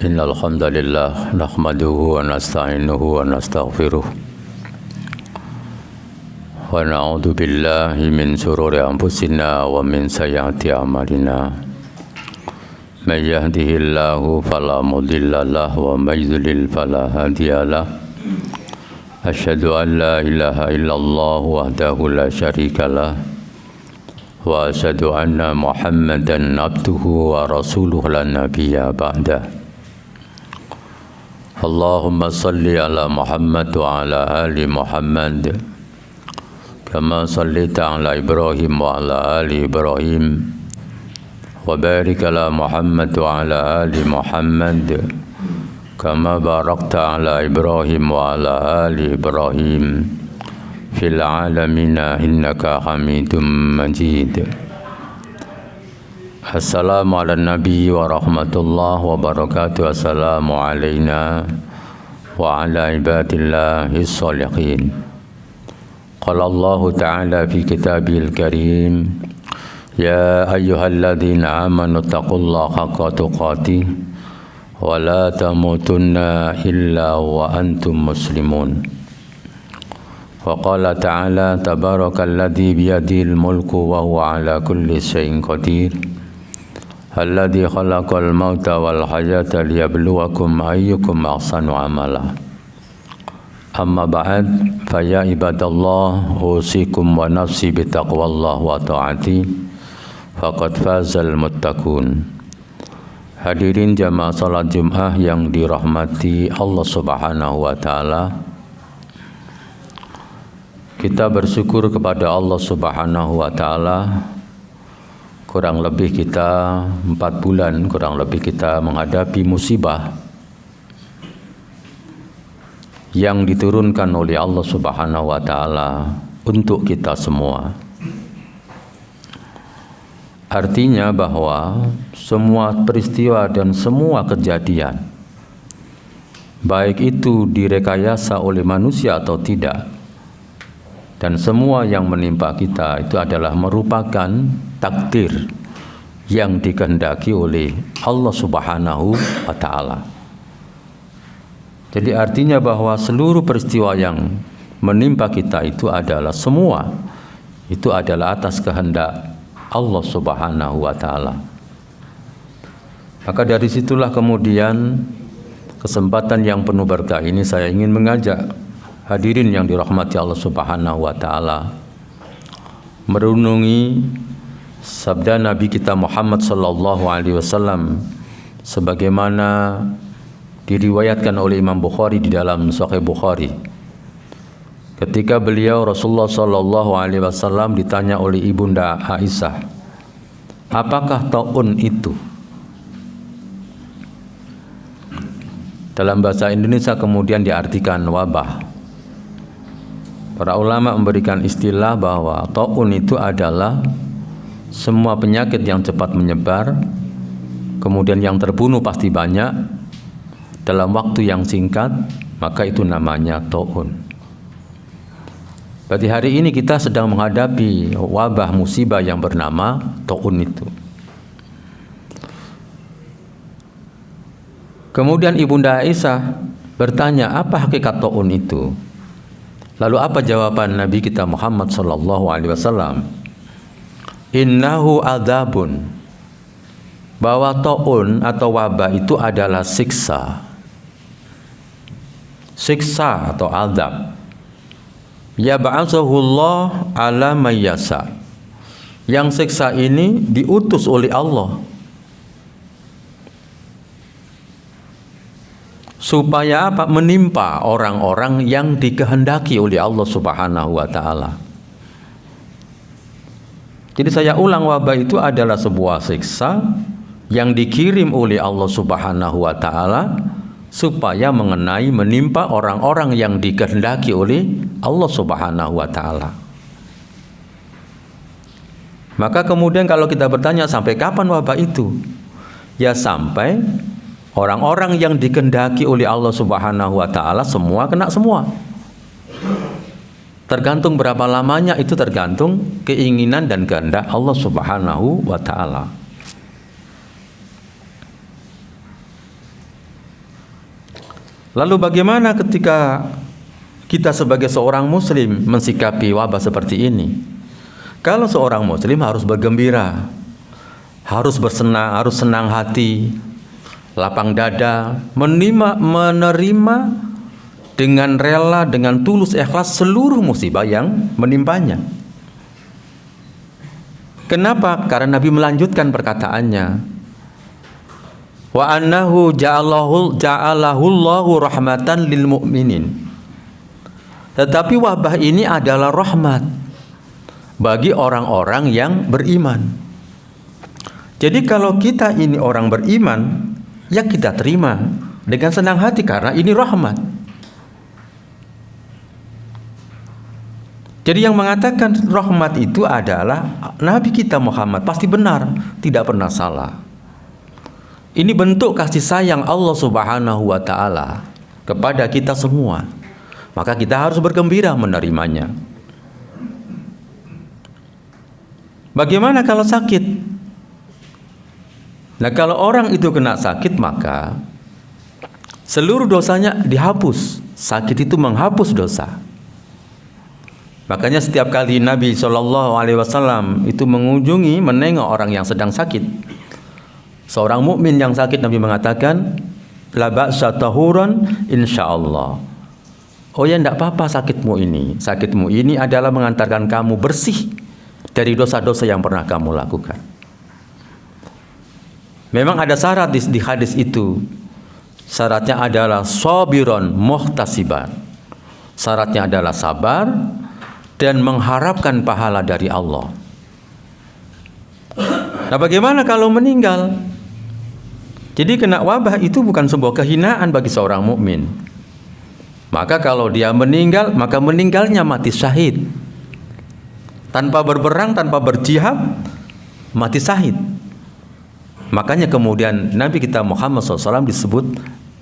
Innal hamdalillah nahmaduhu wa nasta'inuhu wa nastaghfiruh wa na'udzu billahi min shururi anfusina wa min sayyiati a'malina may yahdihillahu fala mudilla lahu wa may yudlil fala hadiyalah asyhadu an la ilaha illallah wahdahu la syarikalah wa asyhadu anna muhammadan abduhu wa rasuluhu la nabiyya ba'dah. Allahumma salli ala Muhammad wa ala ali Muhammad kama sallaita ala Ibrahim wa ala ali Ibrahim wa barik ala Muhammad wa ala ali Muhammad kama barakta ala Ibrahim wa ala ali Ibrahim fil alamina innaka hamidum majid. Assalamu ala nabi wa rahmatullah wa barakatuh. Assalamu alayna wa ala ibadillahi sholihin. Qala Allah ta'ala fi kitabil karim ya ayyuhalladzina amanu taqullaha haqqa tuqatih wa la tamutunna illa wa antum muslimun. Wa qala ta'ala tabarakalladzi biyadihil mulku wa huwa ala kulli syai'in qadir alladzi khalaqal mauta wal hayata liyabluwakum ayyukum ahsanu amala. Amma ba'd, fa ya ibadallah usikum wa nafsi bitaqwallah wa ta'ati faqad fazal muttaqun. Hadirin jamaah salat Jumat yang dirahmati Allah Subhanahu wa taala. Kita bersyukur kepada Allah Subhanahu wa taala. Kurang lebih kita 4 bulan, kurang lebih kita menghadapi musibah yang diturunkan oleh Allah Subhanahu wa taala untuk kita semua. Artinya bahwa semua peristiwa dan semua kejadian, baik itu direkayasa oleh manusia atau tidak, dan semua yang menimpa kita itu adalah merupakan takdir yang dikehendaki oleh Allah Subhanahu wa taala. Jadi artinya bahwa seluruh peristiwa yang menimpa kita itu adalah semua itu adalah atas kehendak Allah Subhanahu wa taala. Maka dari situlah kemudian kesempatan yang penuh berkah ini saya ingin mengajak hadirin yang dirahmati Allah Subhanahu wa taala merenungi sabda Nabi kita Muhammad sallallahu alaihi wasallam sebagaimana diriwayatkan oleh Imam Bukhari di dalam Sahih Bukhari. Ketika beliau Rasulullah sallallahu alaihi wasallam ditanya oleh Ibunda Aisyah, "Apakah taun itu?" Dalam bahasa Indonesia kemudian diartikan wabah. Para ulama memberikan istilah bahwa taun itu adalah semua penyakit yang cepat menyebar, kemudian yang terbunuh pasti banyak dalam waktu yang singkat, maka itu namanya taun. Berarti hari ini kita sedang menghadapi wabah musibah yang bernama taun itu. Kemudian Ibunda Aisyah bertanya, apa hakikat taun itu? Lalu apa jawaban Nabi kita Muhammad sallallahu alaihi wasallam? Innahu adzabun. Bahwa taun atau wabah itu adalah siksa. Siksa atau azab. Ya ba'atsahullah ala mayyasa. Yang siksa ini diutus oleh Allah supaya apa? Menimpa orang-orang yang dikehendaki oleh Allah Subhanahu wa taala. Jadi saya ulang, wabah itu adalah sebuah siksa yang dikirim oleh Allah Subhanahu wa taala supaya menimpa orang-orang yang dikehendaki oleh Allah Subhanahu wa taala. Maka kemudian kalau kita bertanya sampai kapan wabah itu? Ya sampai orang-orang yang dikehendaki oleh Allah Subhanahu wa taala semua kena semua. Tergantung berapa lamanya itu tergantung keinginan dan kehendak Allah Subhanahu wa taala. Lalu bagaimana ketika kita sebagai seorang muslim mensikapi wabah seperti ini? Kalau seorang muslim harus bergembira, harus bersenang, harus senang hati, lapang dada, menerima dengan rela, dengan tulus ikhlas seluruh musibah yang menimpanya. Kenapa? Karena Nabi melanjutkan perkataannya, wa annahu ja'alahu Allahu rahmatan lil mu'minin. Tetapi wabah ini adalah rahmat bagi orang-orang yang beriman. Jadi kalau kita ini orang beriman, ya kita terima dengan senang hati karena ini rahmat. Jadi yang mengatakan rahmat itu adalah Nabi kita Muhammad, pasti benar, tidak pernah salah. Ini bentuk kasih sayang Allah Subhanahu wa taala kepada kita semua. Maka kita harus bergembira menerimanya. Bagaimana kalau sakit? Nah, kalau orang itu kena sakit maka seluruh dosanya dihapus. Sakit itu menghapus dosa. Makanya setiap kali Nabi SAW itu mengunjungi, menengok orang yang sedang sakit, seorang mukmin yang sakit, Nabi mengatakan, la ba'sa tahuran insyaallah. Oh ya, tidak apa-apa sakitmu ini. Sakitmu ini adalah mengantarkan kamu bersih dari dosa-dosa yang pernah kamu lakukan. Memang ada syarat di hadis itu. Syaratnya adalah sabiron muhtasiban. Syaratnya adalah sabar dan mengharapkan pahala dari Allah. Nah, bagaimana kalau meninggal? Jadi kena wabah itu bukan sebuah kehinaan bagi seorang mukmin. Maka kalau dia meninggal, maka meninggalnya mati syahid. Tanpa berperang, tanpa berjihad, mati syahid. Makanya kemudian Nabi kita Muhammad SAW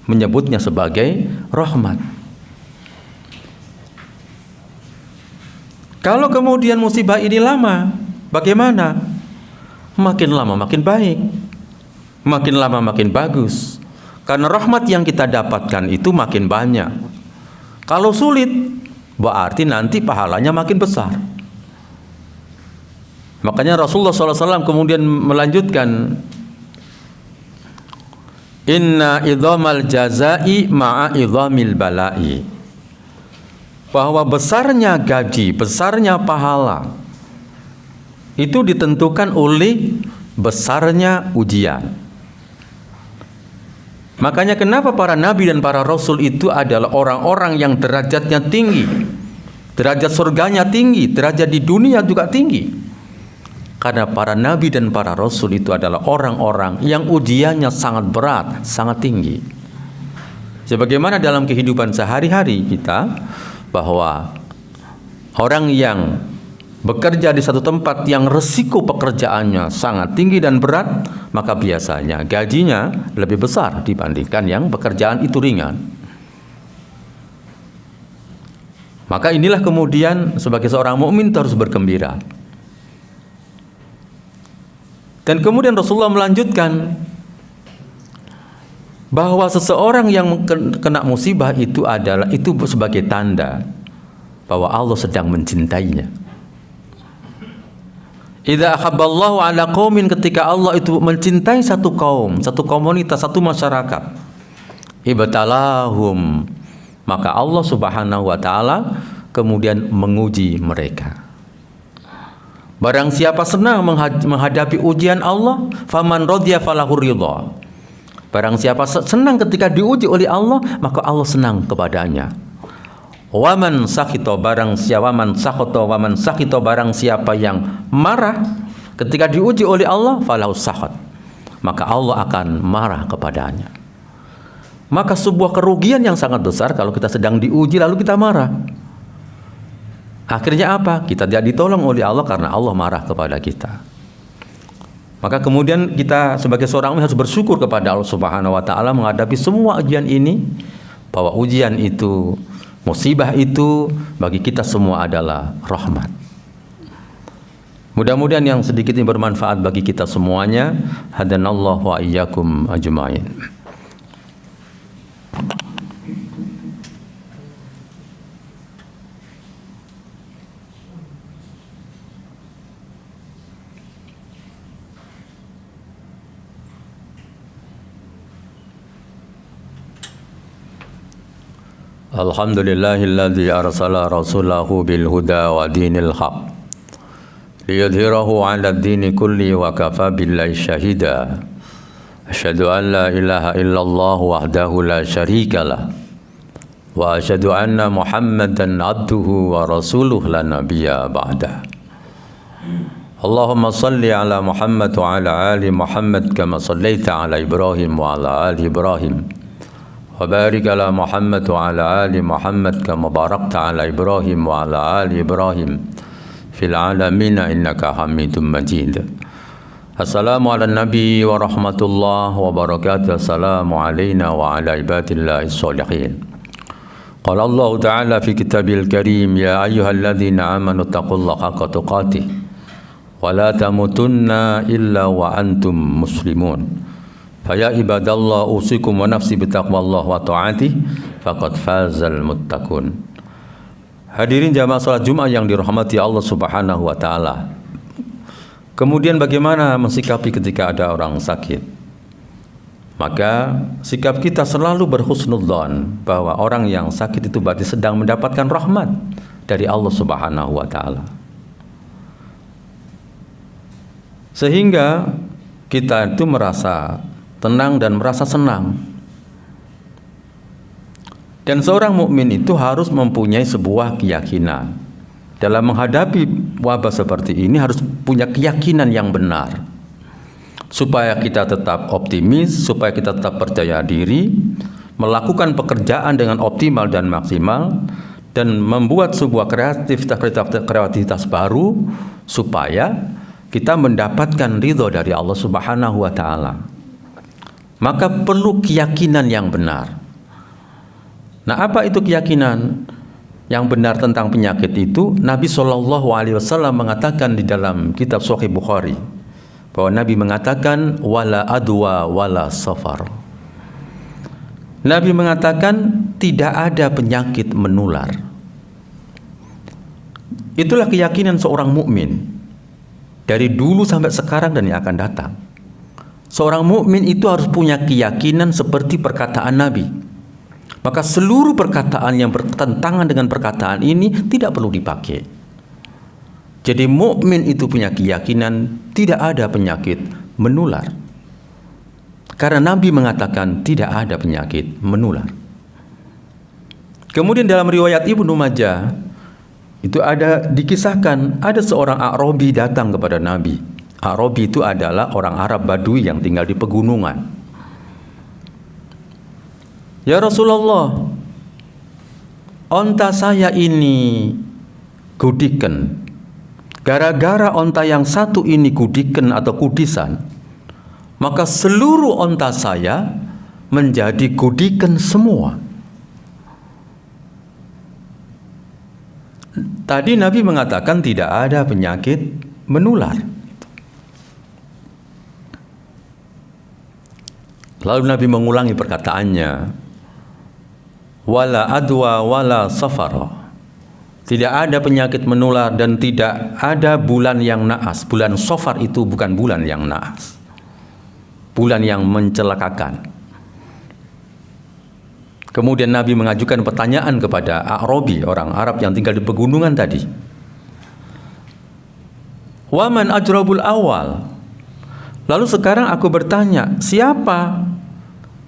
menyebutnya sebagai rahmat. Kalau kemudian musibah ini lama, bagaimana? Makin lama makin baik, makin lama makin bagus. Karena rahmat yang kita dapatkan itu makin banyak. Kalau sulit, berarti nanti pahalanya makin besar. Makanya Rasulullah SAW kemudian melanjutkan, inna idhamal jazai ma'a idhamil balai. Bahwa besarnya gaji, besarnya pahala itu ditentukan oleh besarnya ujian. Makanya kenapa para nabi dan para rasul itu adalah orang-orang yang derajatnya tinggi, derajat surganya tinggi, derajat di dunia juga tinggi. Karena para nabi dan para rasul itu adalah orang-orang yang ujiannya sangat berat, sangat tinggi. Sebagaimana dalam kehidupan sehari-hari kita, bahwa orang yang bekerja di satu tempat yang resiko pekerjaannya sangat tinggi dan berat, maka biasanya gajinya lebih besar dibandingkan yang pekerjaan itu ringan. Maka inilah kemudian sebagai seorang mukmin harus bergembira. Dan kemudian Rasulullah melanjutkan bahwa seseorang yang kena musibah itu sebagai tanda bahwa Allah sedang mencintainya. Idza ahabballahu ala qaumin, ketika Allah itu mencintai satu kaum, satu komunitas, satu masyarakat, ibtalahum, maka Allah Subhanahu wa taala kemudian menguji mereka. Barang siapa senang menghadapi ujian Allah, faman radhiya falahu ridha. Barang siapa senang ketika diuji oleh Allah, maka Allah senang kepadanya. Waman sakhito, barang siapa yang marah ketika diuji oleh Allah, falahu sakhat, maka Allah akan marah kepadanya. Maka sebuah kerugian yang sangat besar kalau kita sedang diuji lalu kita marah. Akhirnya apa? Kita tidak ditolong oleh Allah karena Allah marah kepada kita. Maka kemudian kita sebagai seorang mukmin harus bersyukur kepada Allah Subhanahu wa taala menghadapi semua ujian ini, bahwa ujian itu, musibah itu bagi kita semua adalah rahmat. Mudah-mudahan yang sedikit ini bermanfaat bagi kita semuanya. Hadanallahu wa iyyakum ajmain. Alhamdulillahilladzi arsala rasulahu bil huda wa dinil haq liyudhhirahu 'ala ad-dini kulli wa kafa billahi shahida. Asyhadu an la ilaha illallah wahdahu la syarika lah wa asyhadu anna Muhammadan 'abduhu wa rasuluh la nabiyya ba'da. Allahumma salli ala Muhammad wa ala ali Muhammad kama sallaita ala Ibrahim wa ala ali Ibrahim. Wa barik ala Muhammad wa ala ali Muhammad kama barakta ala Ibrahim wa ala ali Ibrahim fil alamin innaka Hamidum Majid. Assalamu ala nabi wa rahmatullah wa barakatuh. Assalamu alayna wa ala ibadillahi sholihin. Qala Allah ta'ala fi kitabil karim, ya ayyuhalladzina amanu taqullaha haqqa tuqatih wa la tamutunna illa wa antum muslimun. Faya ibadallah usikum wa nafsi bitaqwallah wa ta'atih faqad fazal muttaqun. Hadirin jamaah salat Jumat yang dirahmati Allah Subhanahu wa taala. Kemudian bagaimana mensikapi ketika ada orang sakit? Maka sikap kita selalu berhusnudzon bahwa orang yang sakit itu berarti sedang mendapatkan rahmat dari Allah Subhanahu wa taala. Sehingga kita itu merasa tenang dan merasa senang. Dan seorang mukmin itu harus mempunyai sebuah keyakinan. Dalam menghadapi wabah seperti ini harus punya keyakinan yang benar. Supaya kita tetap optimis, supaya kita tetap percaya diri, melakukan pekerjaan dengan optimal dan maksimal, dan membuat sebuah kreativitas baru supaya kita mendapatkan ridho dari Allah Subhanahu wa taala. Maka perlu keyakinan yang benar. Nah, apa itu keyakinan yang benar tentang penyakit itu? Nabi SAW mengatakan di dalam kitab Sahih Bukhari bahwa Nabi mengatakan wala adwa wala safar. Nabi mengatakan tidak ada penyakit menular. Itulah keyakinan seorang mukmin dari dulu sampai sekarang dan yang akan datang. Seorang mukmin itu harus punya keyakinan seperti perkataan Nabi. Maka seluruh perkataan yang bertentangan dengan perkataan ini tidak perlu dipakai. Jadi mukmin itu punya keyakinan tidak ada penyakit menular. Karena Nabi mengatakan tidak ada penyakit menular. Kemudian dalam riwayat Ibnu Majah itu ada dikisahkan ada seorang A'rabi datang kepada Nabi. A'rabi itu adalah orang Arab Badui yang tinggal di pegunungan. Ya Rasulullah, onta saya ini gudiken. Gara-gara onta yang satu ini gudiken atau kudisan, maka seluruh onta saya menjadi gudiken semua. Tadi Nabi mengatakan tidak ada penyakit menular. Lalu Nabi mengulangi perkataannya, wala adwa wala safara. Tidak ada penyakit menular dan tidak ada bulan yang naas. Bulan Safar itu bukan bulan yang naas, bulan yang mencelakakan. Kemudian Nabi mengajukan pertanyaan kepada A'rabi, orang Arab yang tinggal di pegunungan tadi. Waman ajrabul awal. Lalu sekarang aku bertanya, siapa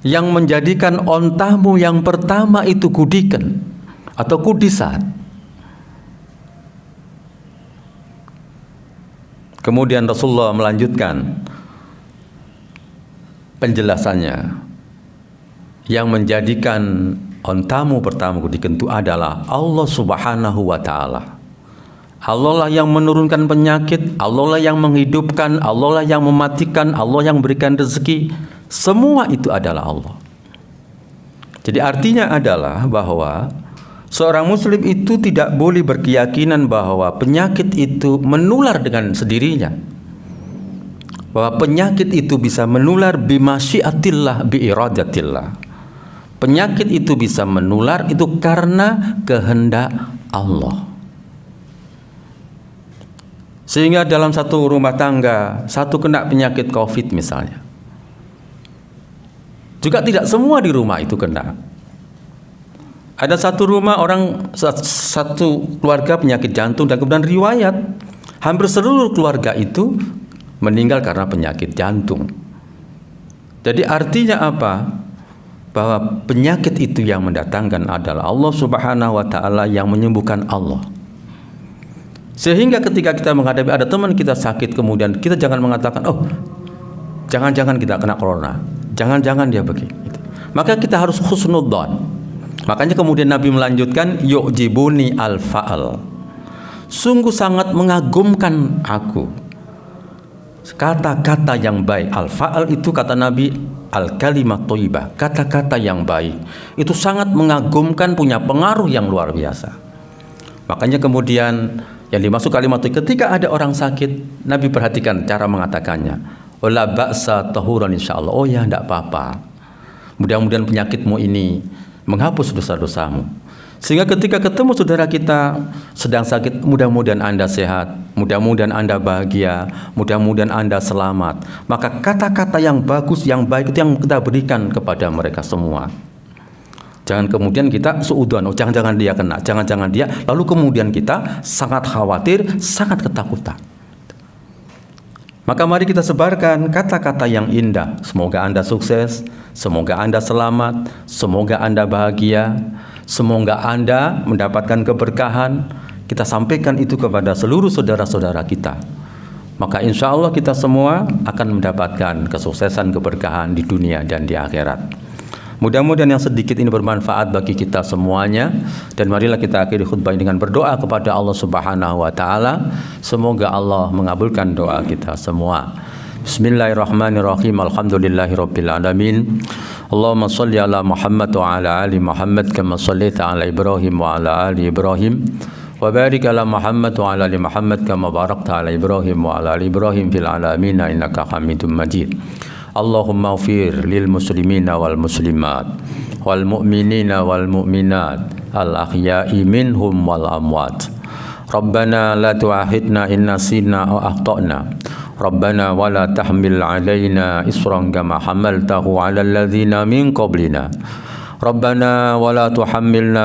yang menjadikan ontamu yang pertama itu kudikan atau kudisan? Kemudian Rasulullah melanjutkan penjelasannya. yang menjadikan ontamu pertamaku dikentu adalah Allah Subhanahu wa Ta'ala. Allah lah yang menurunkan penyakit, Allah lah yang menghidupkan, Allah lah yang mematikan, Allah yang memberikan rezeki. Semua itu adalah Allah. Jadi artinya adalah bahwa seorang muslim itu tidak boleh berkeyakinan bahwa penyakit itu menular dengan sendirinya. Bahwa penyakit itu bisa menular bimasyiatillah, biiradatillah. Penyakit itu bisa menular itu karena kehendak Allah. Sehingga dalam satu rumah tangga, satu kena penyakit COVID misalnya, juga tidak semua di rumah itu kena. Ada satu rumah orang, satu keluarga penyakit jantung dan kemudian riwayat hampir seluruh keluarga itu meninggal karena penyakit jantung. Jadi artinya apa? Bahwa penyakit itu yang mendatangkan adalah Allah Subhanahu wa Ta'ala, yang menyembuhkan Allah. Sehingga ketika kita menghadapi ada teman kita sakit, kemudian kita jangan mengatakan, oh jangan-jangan kita kena corona, jangan-jangan dia begini. Maka kita harus husnudzon. Makanya kemudian Nabi melanjutkan, yu'jibuni al-fa'al, sungguh sangat mengagumkan aku kata-kata yang baik. Al-fa'al itu kata Nabi, al-kalimat thayyibah, kata-kata yang baik itu sangat mengagumkan, punya pengaruh yang luar biasa. Makanya kemudian yang dimaksud kalimat itu, ketika ada orang sakit, Nabi perhatikan cara mengatakannya. La ba'sa tahuran insyaallah. Oh ya, tidak apa-apa. Mudah-mudahan penyakitmu ini menghapus dosa-dosamu. Sehingga ketika ketemu saudara kita sedang sakit, mudah-mudahan Anda sehat, mudah-mudahan Anda bahagia, mudah-mudahan Anda selamat. Maka kata-kata yang bagus, yang baik itu yang kita berikan kepada mereka semua. Jangan kemudian kita suudzon, oh jangan-jangan dia kena, jangan-jangan dia, lalu kemudian kita sangat khawatir, sangat ketakutan. Maka mari kita sebarkan kata-kata yang indah. Semoga Anda sukses, semoga Anda selamat, semoga Anda bahagia, semoga Anda mendapatkan keberkahan. Kita sampaikan itu kepada seluruh saudara-saudara kita. Maka insya Allah kita semua akan mendapatkan kesuksesan, keberkahan di dunia dan di akhirat. Mudah-mudahan yang sedikit ini bermanfaat bagi kita semuanya, dan marilah kita akhiri khutbah ini dengan berdoa kepada Allah Subhanahu wa Ta'ala. Semoga Allah mengabulkan doa kita semua. Bismillahirrahmanirrahim. Alhamdulillahirabbil alamin. Allahumma shalli ala Muhammad wa ala ali Muhammad kama shallaita ala Ibrahim wa ala ali Ibrahim, wa barik ala Muhammad wa ala ali Muhammad kama barakta ala Ibrahim wa ala ali Ibrahim fil alamin innaka Hamidum Majid. Allahumma ighfir lil muslimina wal muslimat wal mu'minina wal mu'minat al ahya'i minhum wal amwat. Rabbana la tu'akhidna in nasina aw akhtana. Rabbana wa la tahmil 'alaina isran kama hamaltahu 'alal ladzina min qablina. Rabbana wa la tuhammilna